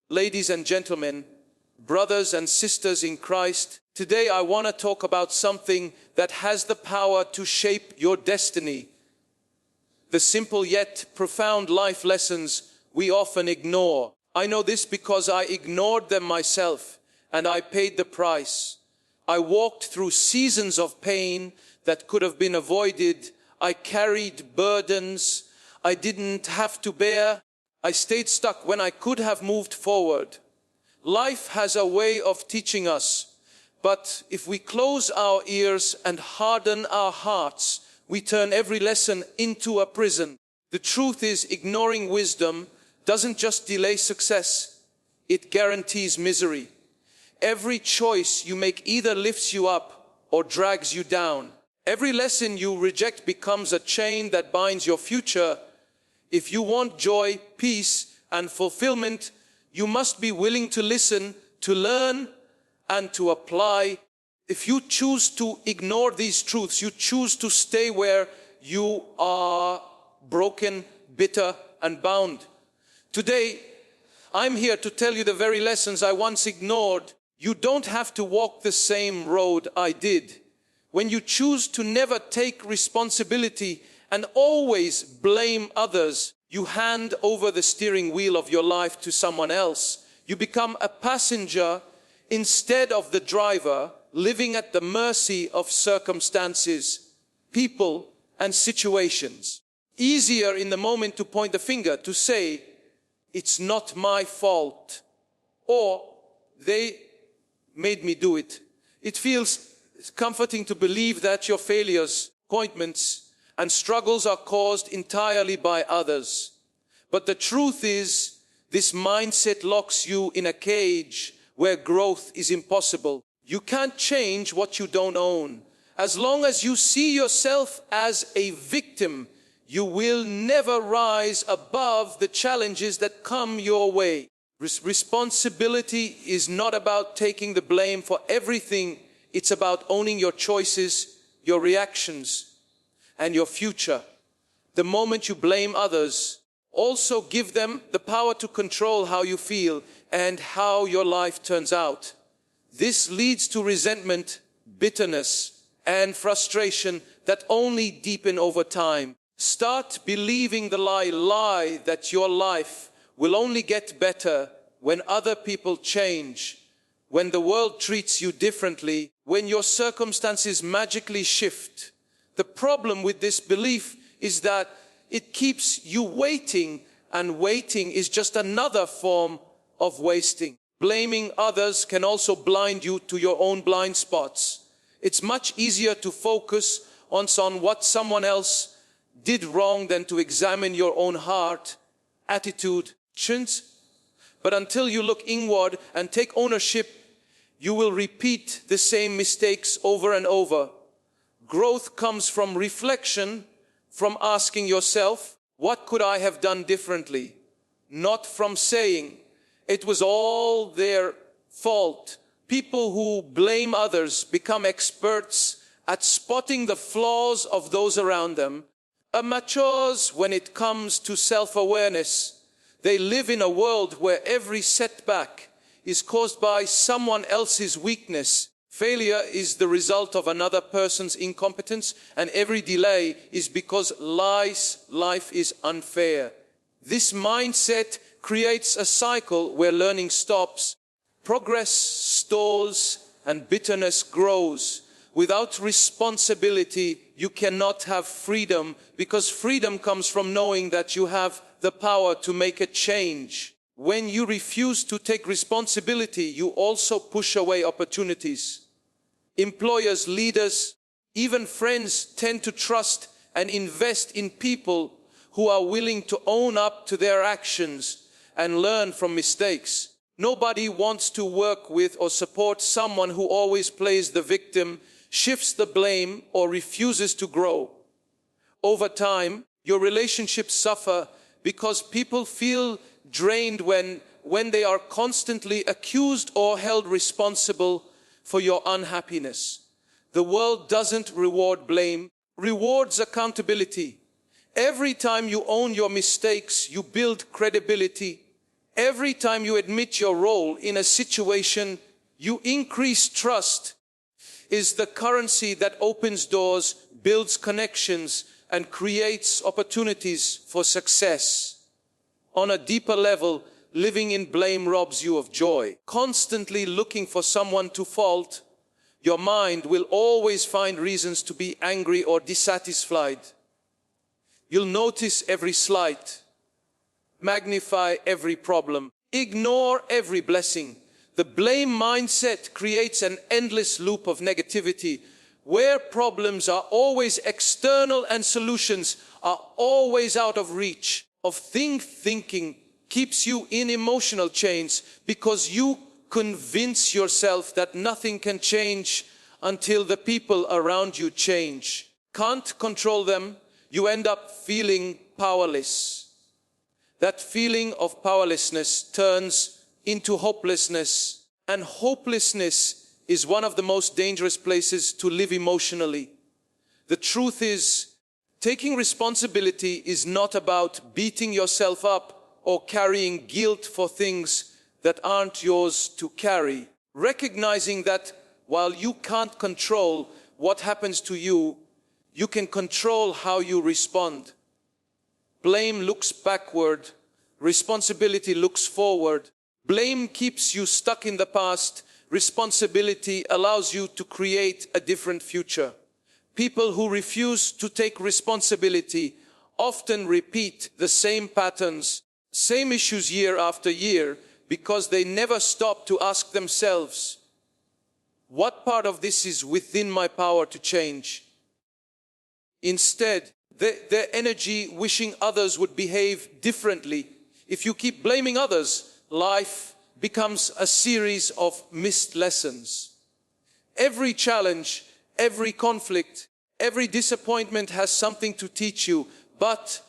Ladies and gentlemen, brothers and sisters in Christ, today I want to talk about something that has the power to shape your destiny. The simple yet profound life lessons we often ignore. I know this because I ignored them myself, and I paid the price. I walked through seasons of pain that could have been avoided. I carried burdens I didn't have to bear. I stayed stuck when I could have moved forward. Life has a way of teaching us, but if we close our ears and harden our hearts, we turn every lesson into a prison. The truth is, ignoring wisdom doesn't just delay success, it guarantees misery. Every choice you make either lifts you up or drags you down. Every lesson you reject becomes a chain that binds your future. If you want joy, peace, and fulfillment, you must be willing to listen, to learn, and to apply. If you choose to ignore these truths, you choose to stay where you are broken, bitter, and bound. Today, I'm here to tell you the very lessons I once ignored. You don't have to walk the same road I did. When you choose to never take responsibility and always blame others, you hand over the steering wheel of your life to someone else. You become a passenger instead of the driver, living at the mercy of circumstances, people, and situations. Easier in the moment to point the finger, to say, "It's not my fault," or "They made me do it." It feels comforting to believe that your failures, disappointments, and struggles are caused entirely by others. But the truth is, this mindset locks you in a cage where growth is impossible. You can't change what you don't own. As long as you see yourself as a victim, you will never rise above the challenges that come your way. Responsibility is not about taking the blame for everything. It's about owning your choices, your reactions, and your future. The moment you blame others, also give them the power to control how you feel and how your life turns out. This leads to resentment, bitterness, and frustration that only deepen over time. Start believing the lie that your life will only get better when other people change, when the world treats you differently, when your circumstances magically shift. The problem with this belief is that it keeps you waiting, and waiting is just another form of wasting. Blaming others can also blind you to your own blind spots. It's much easier to focus on what someone else did wrong than to examine your own heart, attitude, actions. But until you look inward and take ownership, you will repeat the same mistakes over and over. Growth comes from reflection, from asking yourself, "What could I have done differently?" Not from saying, "It was all their fault." People who blame others become experts at spotting the flaws of those around them. Amateurs when it comes to self-awareness. They live in a world where every setback is caused by someone else's weakness. Failure is the result of another person's incompetence, and every delay is because life is unfair. This mindset creates a cycle where learning stops, progress stalls, and bitterness grows. Without responsibility, you cannot have freedom, because freedom comes from knowing that you have the power to make a change. When you refuse to take responsibility, you also push away opportunities. Employers, leaders, even friends tend to trust and invest in people who are willing to own up to their actions and learn from mistakes. Nobody wants to work with or support someone who always plays the victim, shifts the blame, or refuses to grow. Over time, your relationships suffer because people feel drained when they are constantly accused or held responsible for your unhappiness. The world doesn't reward blame, rewards accountability. Every time you own your mistakes, you build credibility. Every time you admit your role in a situation, you increase trust. Is the currency that opens doors, builds connections, and creates opportunities for success. On a deeper level, living in blame robs you of joy. Constantly looking for someone to fault, your mind will always find reasons to be angry or dissatisfied. You'll notice every slight, magnify every problem, ignore every blessing. The blame mindset creates an endless loop of negativity, where problems are always external and solutions are always out of reach. Thinking keeps you in emotional chains because you convince yourself that nothing can change until the people around you change. Can't control them, you end up feeling powerless. That feeling of powerlessness turns into hopelessness, and hopelessness is one of the most dangerous places to live emotionally. The truth is, taking responsibility is not about beating yourself up or carrying guilt for things that aren't yours to carry. Recognizing that while you can't control what happens to you, you can control how you respond. Blame looks backward, responsibility looks forward. Blame keeps you stuck in the past, responsibility allows you to create a different future. People who refuse to take responsibility often repeat the same patterns, same issues year after year, because they never stop to ask themselves, what part of this is within my power to change? Instead, their energy wishing others would behave differently. If you keep blaming others, life becomes a series of missed lessons. Every challenge, every conflict, every disappointment has something to teach you, but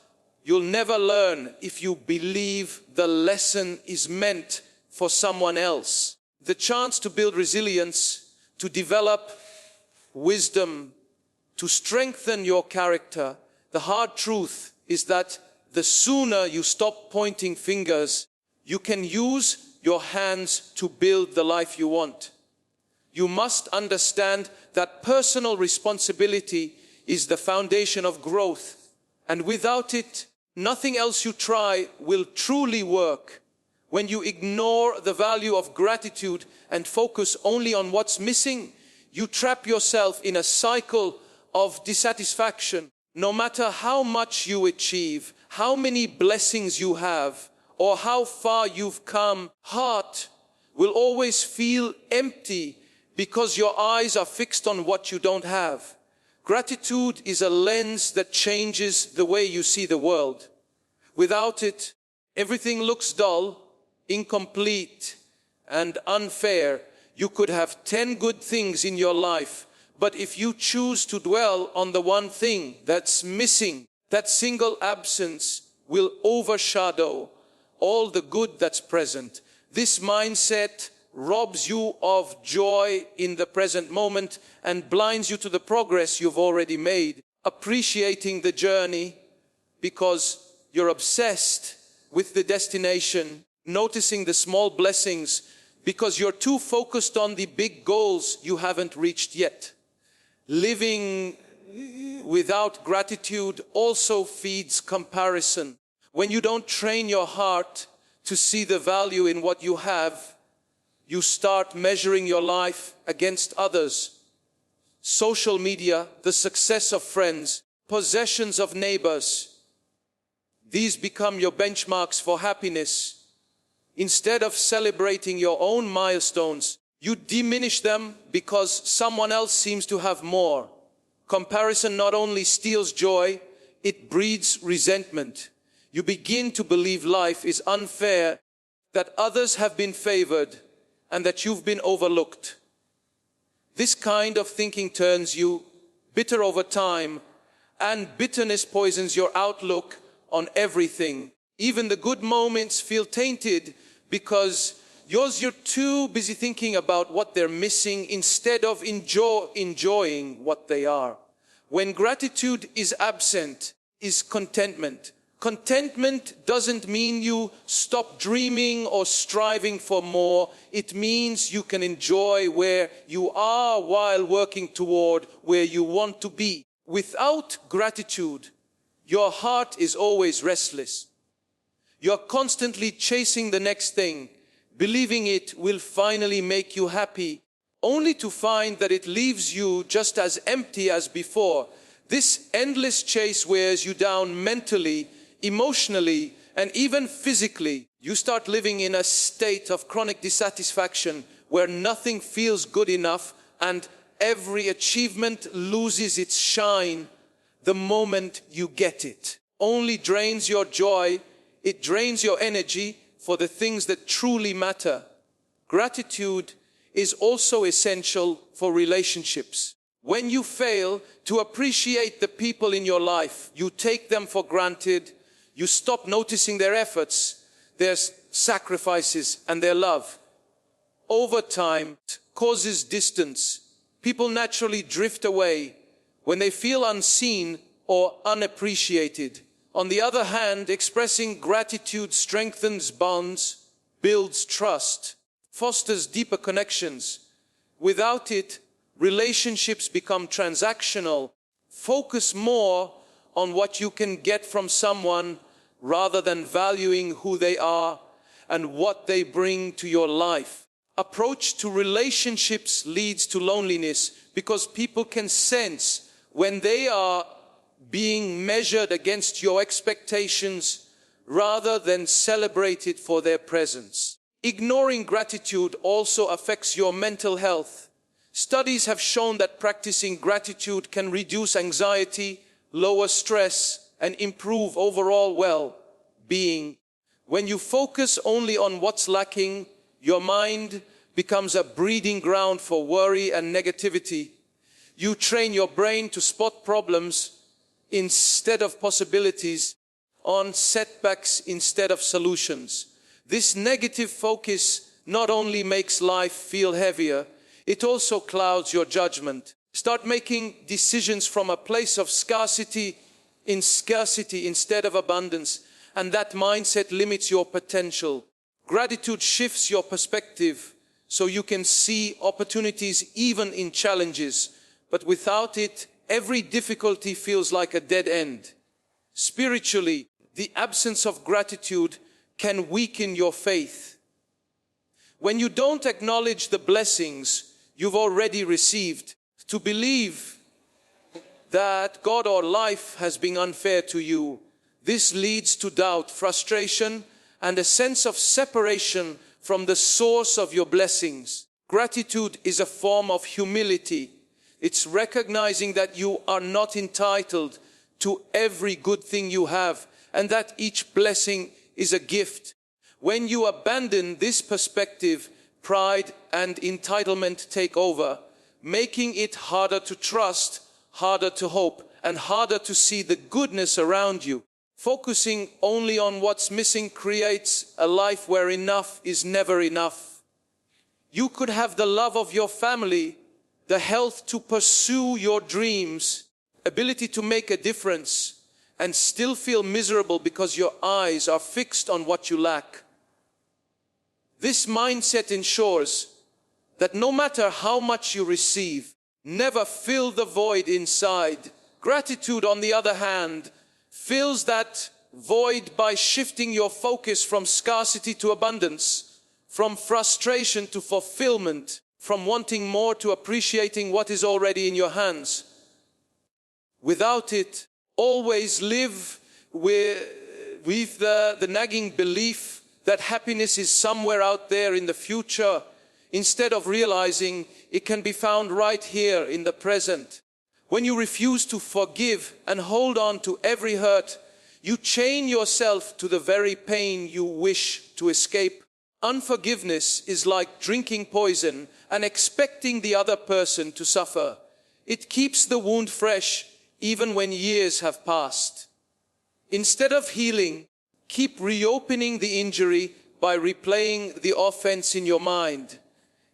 you'll never learn if you believe the lesson is meant for someone else. The chance to build resilience, to develop wisdom, to strengthen your character. The hard truth is that the sooner you stop pointing fingers, you can use your hands to build the life you want. You must understand that personal responsibility is the foundation of growth, and without it, nothing else you try will truly work. When you ignore the value of gratitude and focus only on what's missing, you trap yourself in a cycle of dissatisfaction. No matter how much you achieve, how many blessings you have, or how far you've come, heart will always feel empty because your eyes are fixed on what you don't have. Gratitude is a lens that changes the way you see the world. Without it, everything looks dull, incomplete, and unfair. You could have 10 good things in your life, but if you choose to dwell on the one thing that's missing, that single absence will overshadow all the good that's present. This mindset robs you of joy in the present moment and blinds you to the progress you've already made. Appreciating the journey because you're obsessed with the destination. Noticing the small blessings because you're too focused on the big goals you haven't reached yet. Living without gratitude also feeds comparison. When you don't train your heart to see the value in what you have, you start measuring your life against others. Social media, the success of friends, possessions of neighbors, these become your benchmarks for happiness. Instead of celebrating your own milestones, you diminish them because someone else seems to have more. Comparison not only steals joy, it breeds resentment. You begin to believe life is unfair, that others have been favored, and that you've been overlooked. This kind of thinking turns you bitter over time, and bitterness poisons your outlook on everything. Even the good moments feel tainted because you're too busy thinking about what they're missing instead of enjoying what they are. When gratitude is absent, is contentment. Contentment doesn't mean you stop dreaming or striving for more. It means you can enjoy where you are while working toward where you want to be. Without gratitude, your heart is always restless. You're constantly chasing the next thing, believing it will finally make you happy, only to find that it leaves you just as empty as before. This endless chase wears you down mentally, emotionally, and even physically. You start living in a state of chronic dissatisfaction where nothing feels good enough and every achievement loses its shine the moment you get it. Only drains your joy, it drains your energy for the things that truly matter. Gratitude is also essential for relationships. When you fail to appreciate the people in your life, you take them for granted, you stop noticing their efforts, their sacrifices, and their love. Over time, it causes distance. People naturally drift away when they feel unseen or unappreciated. On the other hand, expressing gratitude strengthens bonds, builds trust, fosters deeper connections. Without it, relationships become transactional. Focus more on what you can get from someone rather than valuing who they are and what they bring to your life. Approach to relationships leads to loneliness because people can sense when they are being measured against your expectations rather than celebrated for their presence. Ignoring gratitude also affects your mental health. Studies have shown that practicing gratitude can reduce anxiety, lower stress, and improve overall well-being. When you focus only on what's lacking, your mind becomes a breeding ground for worry and negativity. You train your brain to spot problems instead of possibilities, on setbacks instead of solutions. This negative focus not only makes life feel heavier, it also clouds your judgment. Start making decisions from a place of scarcity instead of abundance, and that mindset limits your potential. Gratitude shifts your perspective so you can see opportunities even in challenges, but without it, every difficulty feels like a dead end. Spiritually, the absence of gratitude can weaken your faith. When you don't acknowledge the blessings you've already received, to believe that God or life has been unfair to you, this leads to doubt, frustration, and a sense of separation from the source of your blessings. Gratitude is a form of humility. It's recognizing that you are not entitled to every good thing you have, and that each blessing is a gift. When you abandon this perspective, pride and entitlement take over, making it harder to trust, harder to hope, and harder to see the goodness around you. Focusing only on what's missing creates a life where enough is never enough. You could have the love of your family, the health to pursue your dreams, ability to make a difference, and still feel miserable because your eyes are fixed on what you lack. This mindset ensures that no matter how much you receive, never fill the void inside. Gratitude, on the other hand, fills that void by shifting your focus from scarcity to abundance, from frustration to fulfillment, from wanting more to appreciating what is already in your hands. Without it, always live with the nagging belief that happiness is somewhere out there in the future, instead of realizing it can be found right here in the present. When you refuse to forgive and hold on to every hurt, you chain yourself to the very pain you wish to escape. Unforgiveness is like drinking poison and expecting the other person to suffer. It keeps the wound fresh even when years have passed. Instead of healing, keep reopening the injury by replaying the offense in your mind.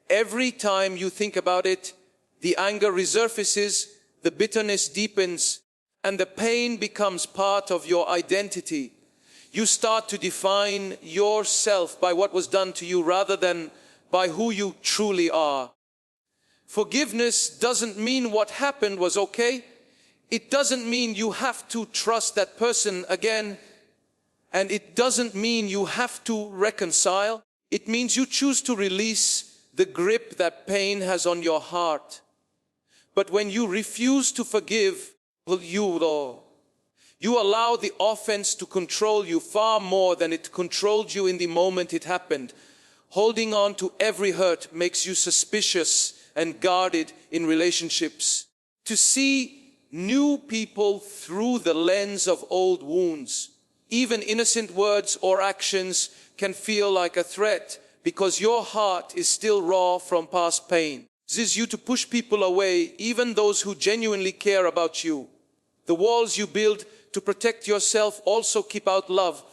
Every time you think about it, the anger resurfaces, the bitterness deepens, and the pain becomes part of your identity. You start to define yourself by what was done to you rather than by who you truly are. Forgiveness doesn't mean what happened was okay. It doesn't mean you have to trust that person again. And it doesn't mean you have to reconcile. It means you choose to release the grip that pain has on your heart. But when you refuse to forgive, you allow the offense to control you far more than it controlled you in the moment it happened. Holding on to every hurt makes you suspicious and guarded in relationships. To see new people through the lens of old wounds, even innocent words or actions can feel like a threat because your heart is still raw from past pain. This is you to push people away, even those who genuinely care about you. The walls you build to protect yourself also keep out love,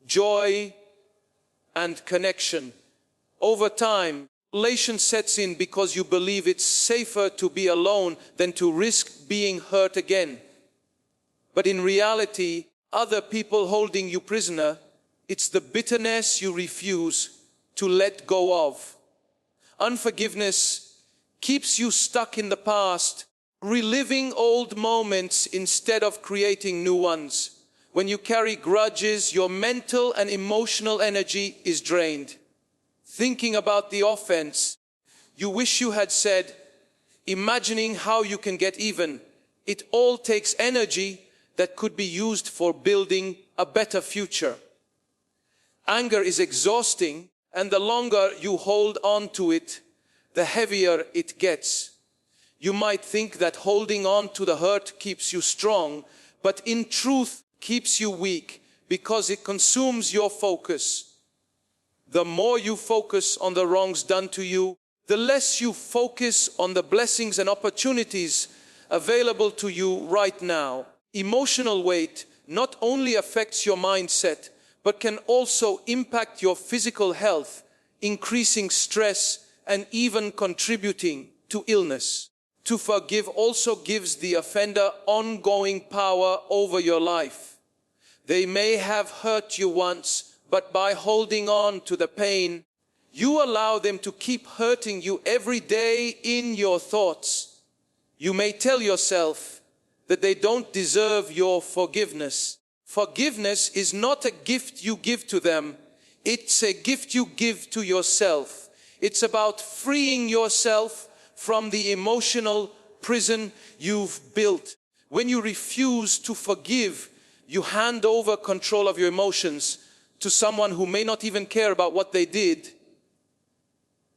joy, and connection. Over time, isolation sets in because you believe it's safer to be alone than to risk being hurt again. But in reality, other people holding you prisoner, it's the bitterness you refuse to let go of. Unforgiveness keeps you stuck in the past, reliving old moments instead of creating new ones. When you carry grudges, your mental and emotional energy is drained. Thinking about the offense you wish you had said, imagining how you can get even, it all takes energy that could be used for building a better future. Anger is exhausting, and the longer you hold on to it, the heavier it gets. You might think that holding on to the hurt keeps you strong, but in truth keeps you weak because it consumes your focus. The more you focus on the wrongs done to you, the less you focus on the blessings and opportunities available to you right now. Emotional weight not only affects your mindset, but can also impact your physical health, increasing stress and even contributing to illness. To forgive also gives the offender ongoing power over your life. They may have hurt you once, but by holding on to the pain, you allow them to keep hurting you every day in your thoughts. You may tell yourself that they don't deserve your forgiveness. Forgiveness is not a gift you give to them. It's a gift you give to yourself. It's about freeing yourself from the emotional prison you've built. When you refuse to forgive, you hand over control of your emotions to someone who may not even care about what they did.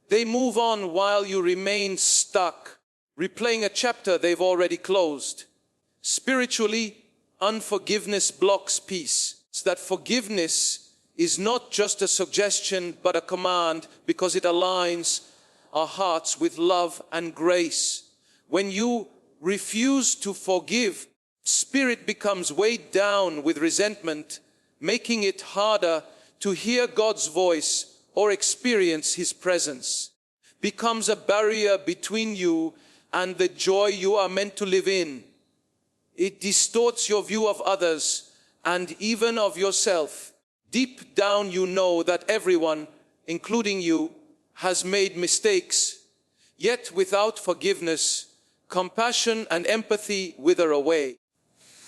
They move on while you remain stuck, replaying a chapter they've already closed. Spiritually, unforgiveness blocks peace. So that forgiveness is not just a suggestion but a command, because it aligns our hearts with love and grace. When you refuse to forgive, spirit becomes weighed down with resentment, making it harder to hear God's voice or experience His presence. Becomes a barrier between you and the joy you are meant to live in. It distorts your view of others and even of yourself. Deep down you know that everyone, including you, has made mistakes. Yet without forgiveness, compassion and empathy wither away.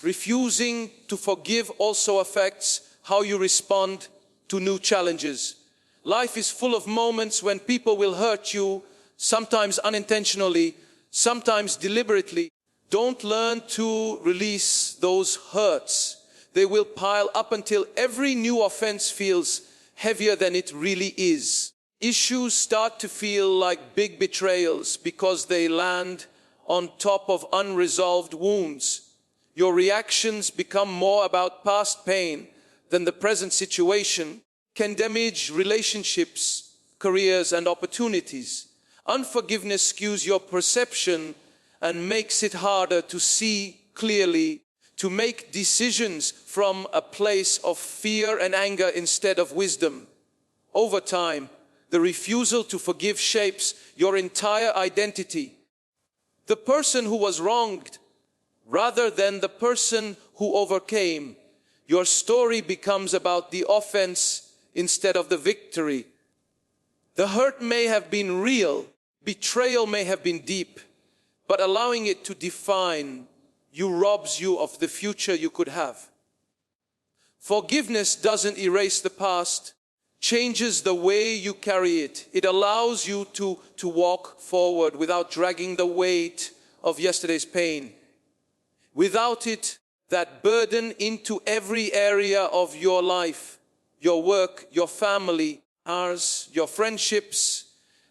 Refusing to forgive also affects how you respond to new challenges. Life is full of moments when people will hurt you, sometimes unintentionally, sometimes deliberately. Don't learn to release those hurts. They will pile up until every new offense feels heavier than it really is. Issues start to feel like big betrayals because they land on top of unresolved wounds. Your reactions become more about past pain than the present situation, can damage relationships, careers, and opportunities. Unforgiveness skews your perception and makes it harder to see clearly, to make decisions from a place of fear and anger instead of wisdom. Over time, the refusal to forgive shapes your entire identity. The person who was wronged, rather than the person who overcame. Your story becomes about the offense instead of the victory. The hurt may have been real, betrayal may have been deep, but allowing it to define you robs you of the future you could have. Forgiveness doesn't erase the past, changes the way you carry it. It allows you to walk forward without dragging the weight of yesterday's pain. Without it, that burden into every area of your life, your work, your family, ours, your friendships,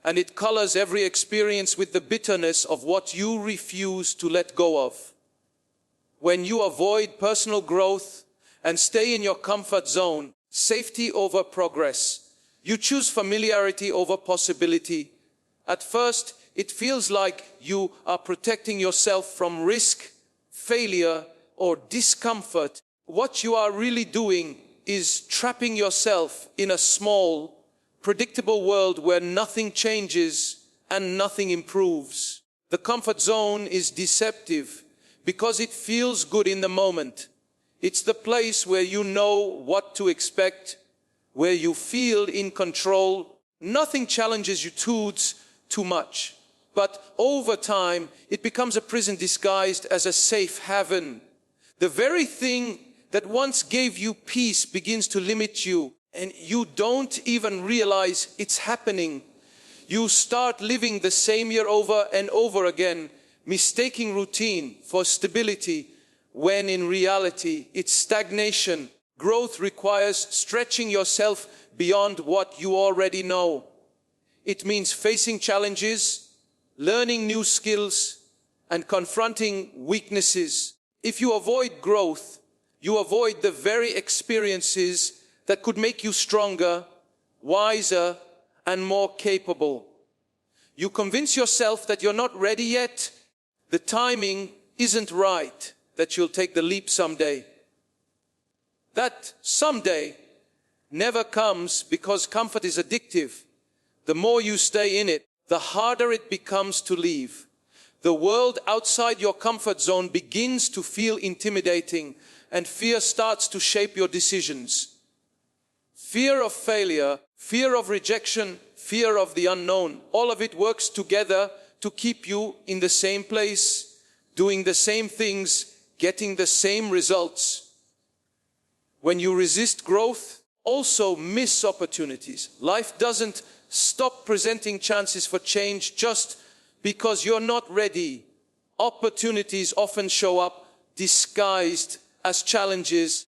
and it colors every experience with the bitterness of what you refuse to let go of. When you avoid personal growth and stay in your comfort zone, safety over progress, you choose familiarity over possibility. At first, it feels like you are protecting yourself from risk, failure, or discomfort. What you are really doing is trapping yourself in a small, predictable world where nothing changes and nothing improves. The comfort zone is deceptive because it feels good in the moment. It's the place where you know what to expect, where you feel in control. Nothing challenges you too much. But over time, it becomes a prison disguised as a safe haven. The very thing that once gave you peace begins to limit you, and you don't even realize it's happening. You start living the same year over and over again, mistaking routine for stability, when in reality it's stagnation. Growth requires stretching yourself beyond what you already know. It means facing challenges, learning new skills, and confronting weaknesses. If you avoid growth, you avoid the very experiences that could make you stronger, wiser, and more capable. You convince yourself that you're not ready yet, the timing isn't right, that you'll take the leap someday. That someday never comes because comfort is addictive. The more you stay in it, the harder it becomes to leave. The world outside your comfort zone begins to feel intimidating, and fear starts to shape your decisions. Fear of failure, fear of rejection, fear of the unknown, all of it works together to keep you in the same place, doing the same things, getting the same results. When you resist growth, also miss opportunities. Life doesn't stop presenting chances for change just because you're not ready. Opportunities often show up disguised as challenges.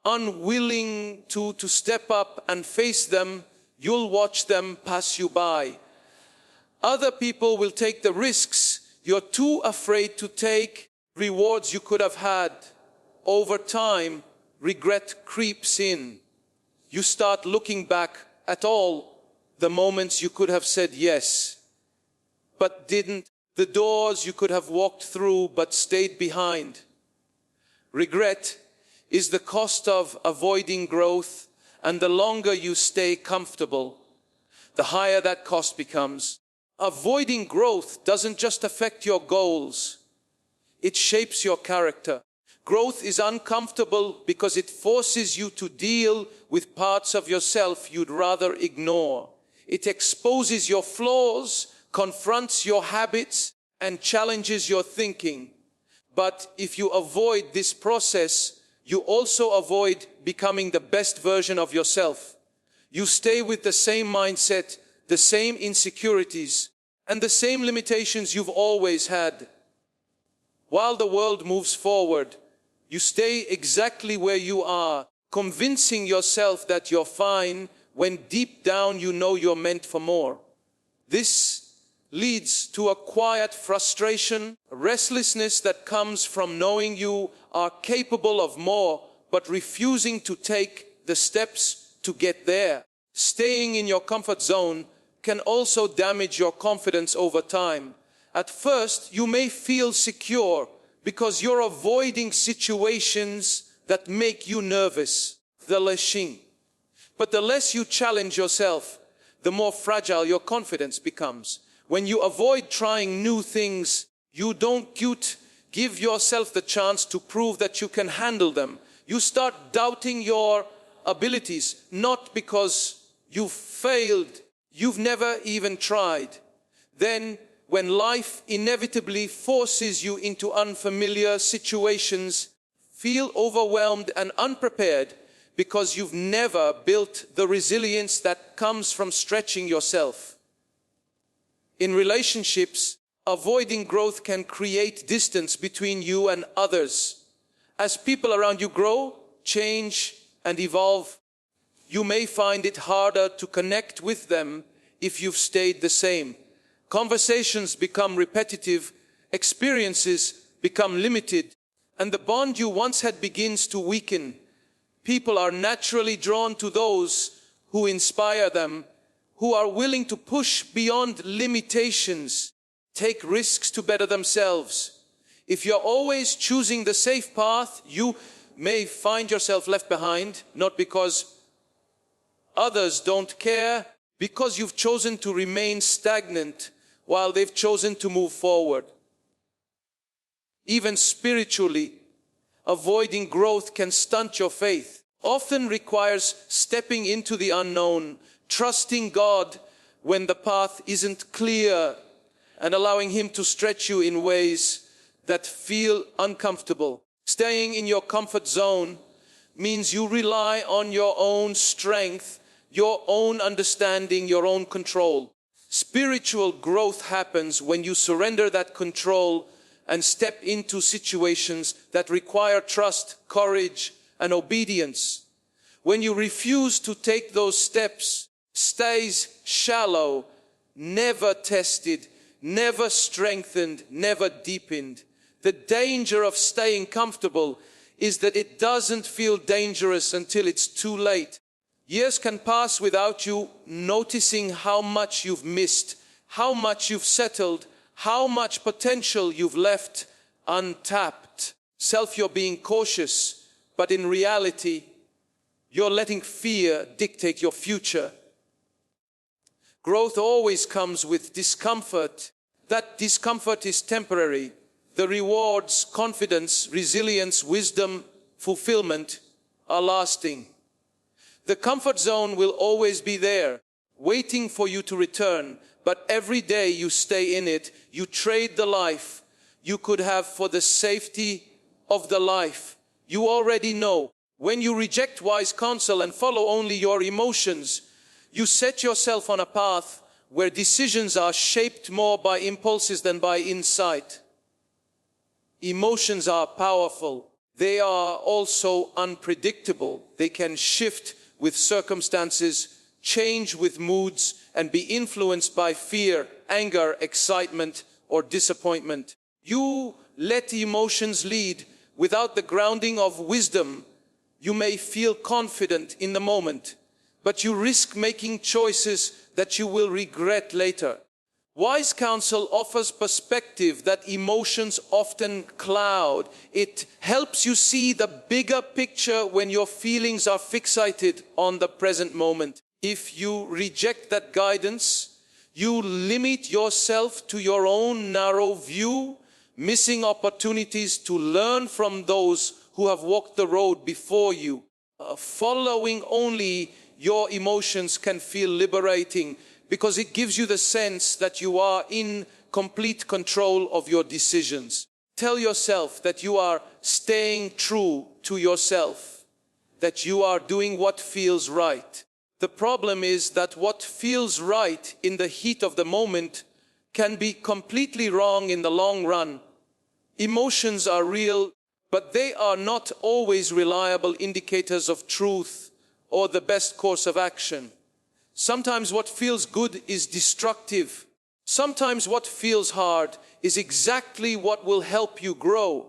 Unwilling to step up and face them, you'll watch them pass you by. Other people will take the risks you're too afraid to take, rewards you could have had. Over time, regret creeps in. You start looking back at all the moments you could have said yes, but didn't. The doors you could have walked through but stayed behind. Regret is the cost of avoiding growth, and the longer you stay comfortable, the higher that cost becomes. Avoiding growth doesn't just affect your goals, it shapes your character. Growth is uncomfortable because it forces you to deal with parts of yourself you'd rather ignore. It exposes your flaws, confronts your habits, and challenges your thinking. But if you avoid this process, you also avoid becoming the best version of yourself. You stay with the same mindset, the same insecurities, and the same limitations you've always had. While the world moves forward, you stay exactly where you are, convincing yourself that you're fine when deep down you know you're meant for more. This leads to a quiet frustration, a restlessness that comes from knowing you are capable of more, but refusing to take the steps to get there. Staying in your comfort zone can also damage your confidence over time. At first, you may feel secure because you're avoiding situations that make you nervous, the lashing. But the less you challenge yourself, the more fragile your confidence becomes. When you avoid trying new things, you don't give yourself the chance to prove that you can handle them. You start doubting your abilities, not because you've failed, you've never even tried. Then, when life inevitably forces you into unfamiliar situations, feel overwhelmed and unprepared because you've never built the resilience that comes from stretching yourself. In relationships, avoiding growth can create distance between you and others. As people around you grow, change, and evolve, you may find it harder to connect with them if you've stayed the same. Conversations become repetitive, experiences become limited, and the bond you once had begins to weaken. People are naturally drawn to those who inspire them, who are willing to push beyond limitations, take risks to better themselves. If you're always choosing the safe path, you may find yourself left behind, not because others don't care, because you've chosen to remain stagnant while they've chosen to move forward. Even spiritually, avoiding growth can stunt your faith. Often requires stepping into the unknown, trusting God when the path isn't clear, and allowing Him to stretch you in ways that feel uncomfortable. Staying in your comfort zone means you rely on your own strength, your own understanding, your own control. Spiritual growth happens when you surrender that control and step into situations that require trust, courage, and obedience. When you refuse to take those steps, stays shallow, never tested, never strengthened, never deepened. The danger of staying comfortable is that it doesn't feel dangerous until it's too late. Years can pass without you noticing how much you've missed, how much you've settled, how much potential you've left untapped. You're being cautious, but in reality, you're letting fear dictate your future. Growth always comes with discomfort. That discomfort is temporary. The rewards, confidence, resilience, wisdom, fulfillment are lasting. The comfort zone will always be there, waiting for you to return. But every day you stay in it, you trade the life you could have for the safety of the life you already know. When you reject wise counsel and follow only your emotions, you set yourself on a path where decisions are shaped more by impulses than by insight. Emotions are powerful. They are also unpredictable. They can shift with circumstances, change with moods, and be influenced by fear, anger, excitement, or disappointment. You let emotions lead without the grounding of wisdom. You may feel confident in the moment, but you risk making choices that you will regret later. Wise counsel offers perspective that emotions often cloud. It helps you see the bigger picture when your feelings are fixated on the present moment. If you reject that guidance, you limit yourself to your own narrow view, missing opportunities to learn from those who have walked the road before you. Following only your emotions can feel liberating, because it gives you the sense that you are in complete control of your decisions. Tell yourself that you are staying true to yourself, that you are doing what feels right. The problem is that what feels right in the heat of the moment can be completely wrong in the long run. Emotions are real, but they are not always reliable indicators of truth or the best course of action. Sometimes what feels good is destructive. Sometimes what feels hard is exactly what will help you grow.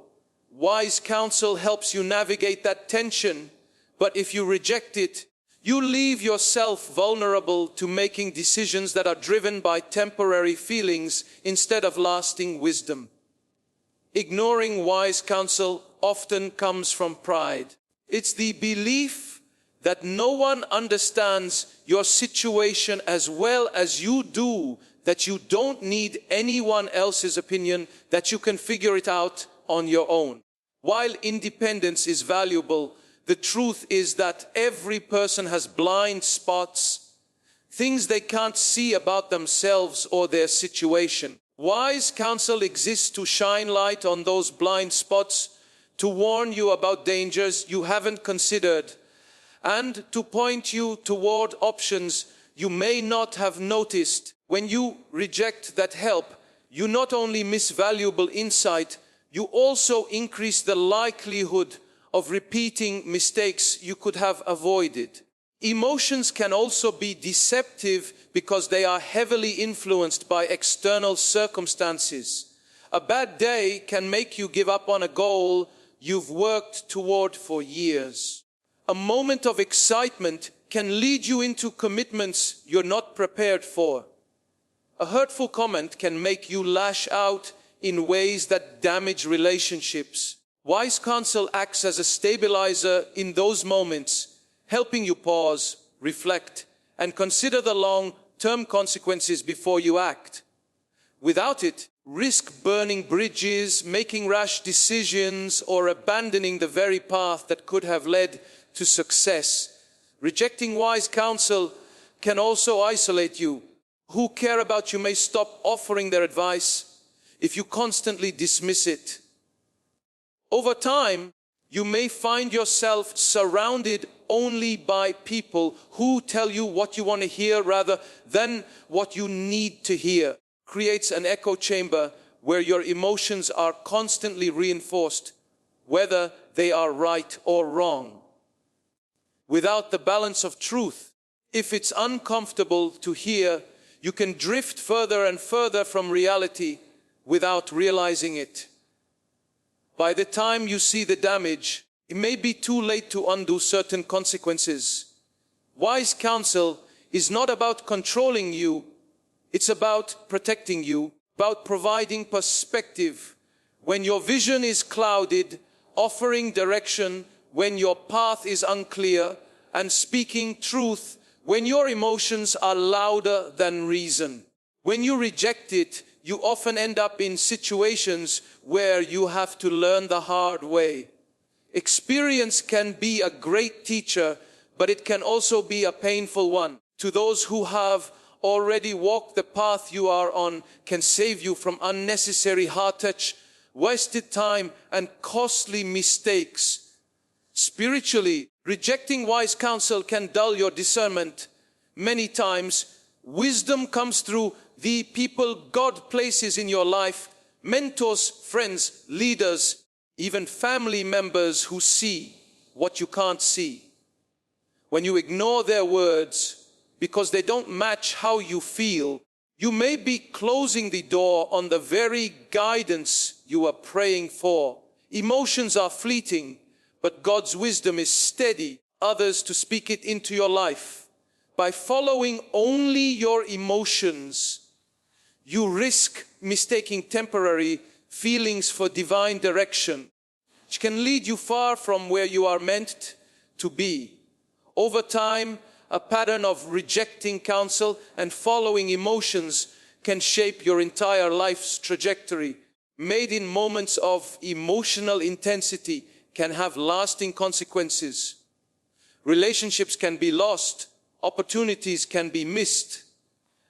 Wise counsel helps you navigate that tension, but if you reject it, you leave yourself vulnerable to making decisions that are driven by temporary feelings instead of lasting wisdom. Ignoring wise counsel often comes from pride. It's the belief that no one understands your situation as well as you do, that you don't need anyone else's opinion, that you can figure it out on your own. While independence is valuable, The truth is that every person has blind spots, things they can't see about themselves or their situation. Wise counsel exists to shine light on those blind spots, to warn you about dangers you haven't considered, and to point you toward options you may not have noticed. When you reject that help, you not only miss valuable insight, you also increase the likelihood of repeating mistakes you could have avoided. Emotions can also be deceptive because they are heavily influenced by external circumstances. A bad day can make you give up on a goal you've worked toward for years. A moment of excitement can lead you into commitments you're not prepared for. A hurtful comment can make you lash out in ways that damage relationships. Wise counsel acts as a stabilizer in those moments, helping you pause, reflect, and consider the long-term consequences before you act. Without it, risk burning bridges, making rash decisions, or abandoning the very path that could have led to success. Rejecting wise counsel can also isolate you. Who care about you may stop offering their advice if you constantly dismiss it. Over time, you may find yourself surrounded only by people who tell you what you want to hear rather than what you need to hear. Creates an echo chamber where your emotions are constantly reinforced, whether they are right or wrong. Without the balance of truth, if it's uncomfortable to hear, you can drift further and further from reality without realizing it. By the time you see the damage, it may be too late to undo certain consequences. Wise counsel is not about controlling you, it's about protecting you, about providing perspective when your vision is clouded, offering direction when your path is unclear, and speaking truth when your emotions are louder than reason. When you reject it, you often end up in situations where you have to learn the hard way. Experience can be a great teacher, but it can also be a painful one. To those who have already walked the path you are on, can save you from unnecessary hard touch, wasted time, and costly mistakes. Spiritually, rejecting wise counsel can dull your discernment. Many times, wisdom comes through the people God places in your life, mentors, friends, leaders, even family members who see what you can't see. When you ignore their words because they don't match how you feel, you may be closing the door on the very guidance you are praying for. Emotions are fleeting, but God's wisdom is steady. Others to speak it into your life. By following only your emotions, you risk mistaking temporary feelings for divine direction, which can lead you far from where you are meant to be. Over time, a pattern of rejecting counsel and following emotions can shape your entire life's trajectory. Made in moments of emotional intensity can have lasting consequences. Relationships can be lost, opportunities can be missed,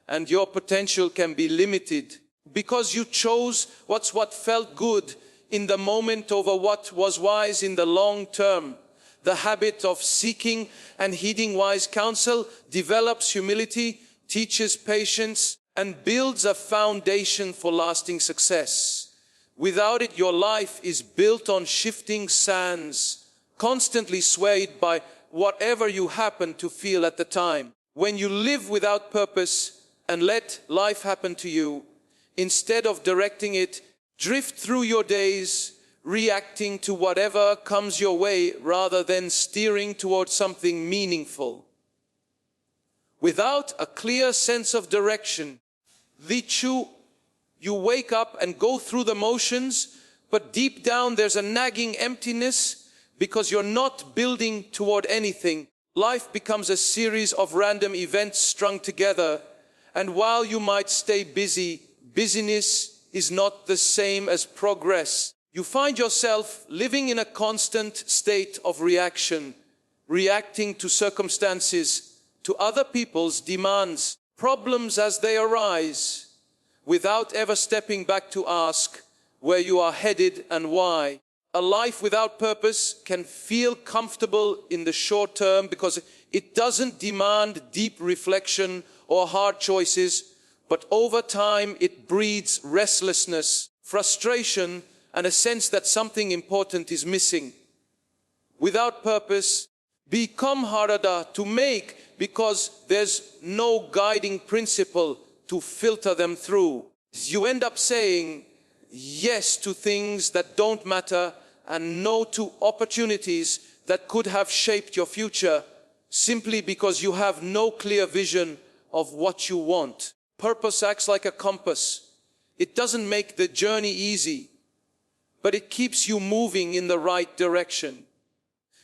and your potential can be limited because you chose what felt good in the moment over what was wise in the long term. The habit of seeking and heeding wise counsel develops humility, teaches patience, and builds a foundation for lasting success. Without it, your life is built on shifting sands, constantly swayed by whatever you happen to feel at the time. When you live without purpose and let life happen to you, instead of directing it, drift through your days, reacting to whatever comes your way rather than steering towards something meaningful. Without a clear sense of direction, you wake up and go through the motions, but deep down there's a nagging emptiness because you're not building toward anything. Life becomes a series of random events strung together, and while you might stay busy, busyness is not the same as progress. You find yourself living in a constant state of reaction, reacting to circumstances, to other people's demands, problems as they arise, without ever stepping back to ask where you are headed and why. A life without purpose can feel comfortable in the short term because it doesn't demand deep reflection or hard choices, but over time it breeds restlessness, frustration, and a sense that something important is missing. Without purpose, become harder to make because there's no guiding principle to filter them through. You end up saying yes to things that don't matter and no to opportunities that could have shaped your future simply because you have no clear vision of what you want. Purpose acts like a compass. It doesn't make the journey easy, but it keeps you moving in the right direction.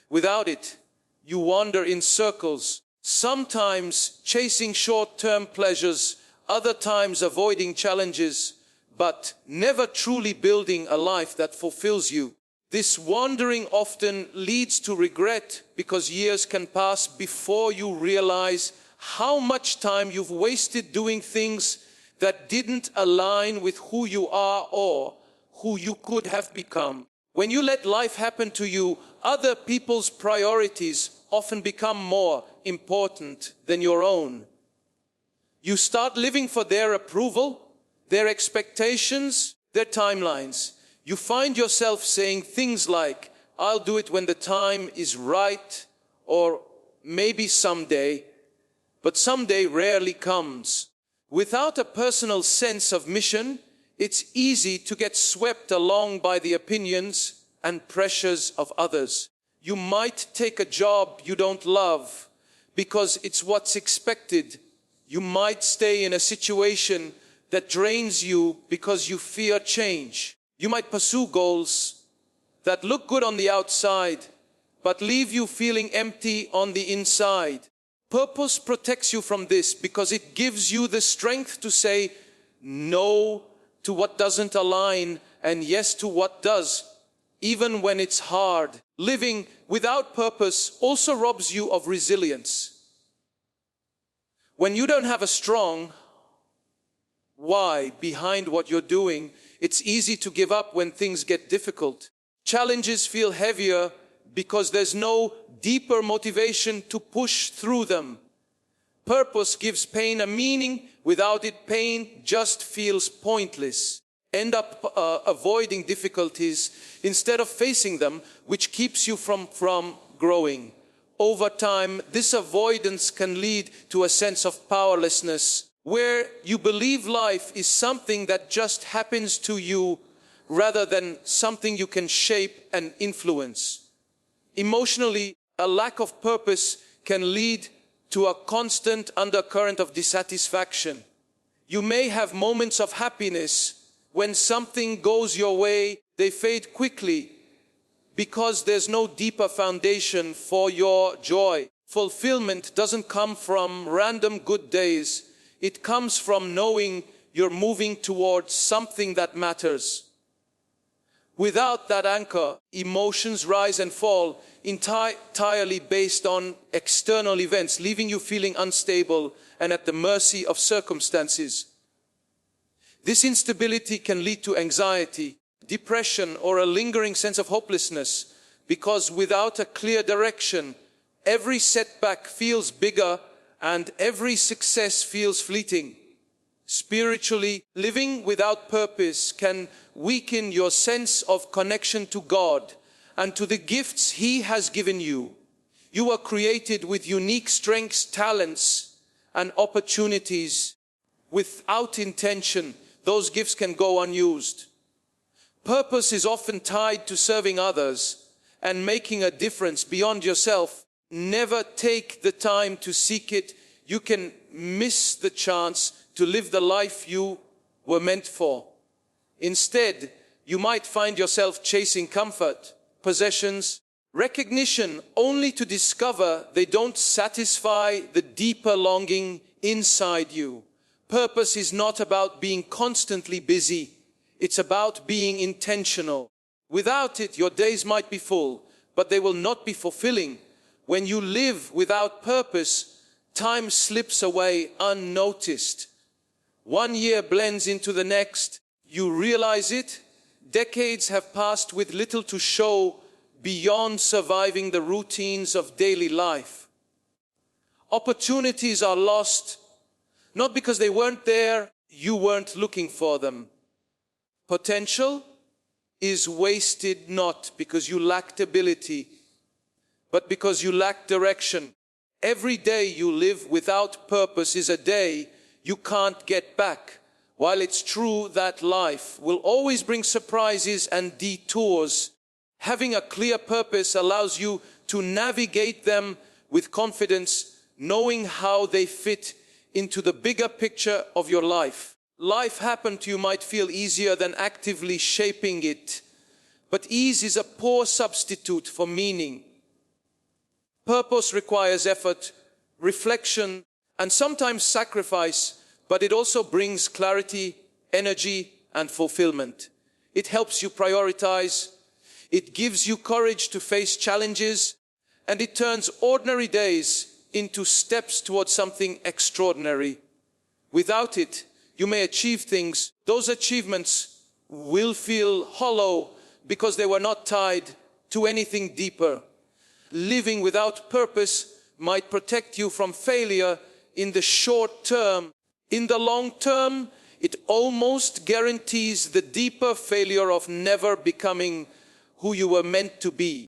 Without it, you wander in circles, sometimes chasing short-term pleasures, other times avoiding challenges, but never truly building a life that fulfills you. This wandering often leads to regret because years can pass before you realize how much time you've wasted doing things that didn't align with who you are or who you could have become. When you let life happen to you, other people's priorities often become more important than your own. You start living for their approval, their expectations, their timelines. You find yourself saying things like, "I'll do it when the time is right," or "maybe someday," but someday rarely comes. Without a personal sense of mission, it's easy to get swept along by the opinions and pressures of others. You might take a job you don't love because it's what's expected. You might stay in a situation that drains you because you fear change. You might pursue goals that look good on the outside but leave you feeling empty on the inside. Purpose protects you from this because it gives you the strength to say no to what doesn't align and yes to what does, even when it's hard. Living without purpose also robs you of resilience. When you don't have a strong why behind what you're doing, it's easy to give up when things get difficult. Challenges feel heavier because there's no deeper motivation to push through them. Purpose gives pain a meaning. Without it, pain just feels pointless. End up avoiding difficulties instead of facing them, which keeps you from growing. Over time, this avoidance can lead to a sense of powerlessness, where you believe life is something that just happens to you rather than something you can shape and influence. Emotionally, a lack of purpose can lead to a constant undercurrent of dissatisfaction. You may have moments of happiness. When something goes your way, they fade quickly because there's no deeper foundation for your joy. Fulfillment doesn't come from random good days. It comes from knowing you're moving towards something that matters. Without that anchor, emotions rise and fall entirely based on external events, leaving you feeling unstable and at the mercy of circumstances. This instability can lead to anxiety, depression, or a lingering sense of hopelessness, because without a clear direction, every setback feels bigger and every success feels fleeting. Spiritually, living without purpose can weaken your sense of connection to God and to the gifts He has given you. You were created with unique strengths, talents, and opportunities. Without intention, those gifts can go unused. Purpose is often tied to serving others and making a difference beyond yourself. Never take the time to seek it. You can miss the chance to live the life you were meant for. Instead, you might find yourself chasing comfort, possessions, recognition, only to discover they don't satisfy the deeper longing inside you. Purpose is not about being constantly busy. It's about being intentional. Without it, your days might be full, but they will not be fulfilling. When you live without purpose, time slips away unnoticed. 1 year blends into the next. You realize it. Decades have passed with little to show beyond surviving the routines of daily life. Opportunities are lost, not because they weren't there, you weren't looking for them. Potential is wasted not because you lacked ability, but because you lack direction. Every day you live without purpose is a day you can't get back. While it's true that life will always bring surprises and detours, having a clear purpose allows you to navigate them with confidence, knowing how they fit into the bigger picture of your life. Life happened to you might feel easier than actively shaping it, but ease is a poor substitute for meaning. Purpose requires effort, reflection, and sometimes sacrifice, but it also brings clarity, energy, and fulfillment. It helps you prioritize, it gives you courage to face challenges, and it turns ordinary days into steps towards something extraordinary. Without it, you may achieve things. Those achievements will feel hollow because they were not tied to anything deeper. Living without purpose might protect you from failure in the short term. In the long term, it almost guarantees the deeper failure of never becoming who you were meant to be.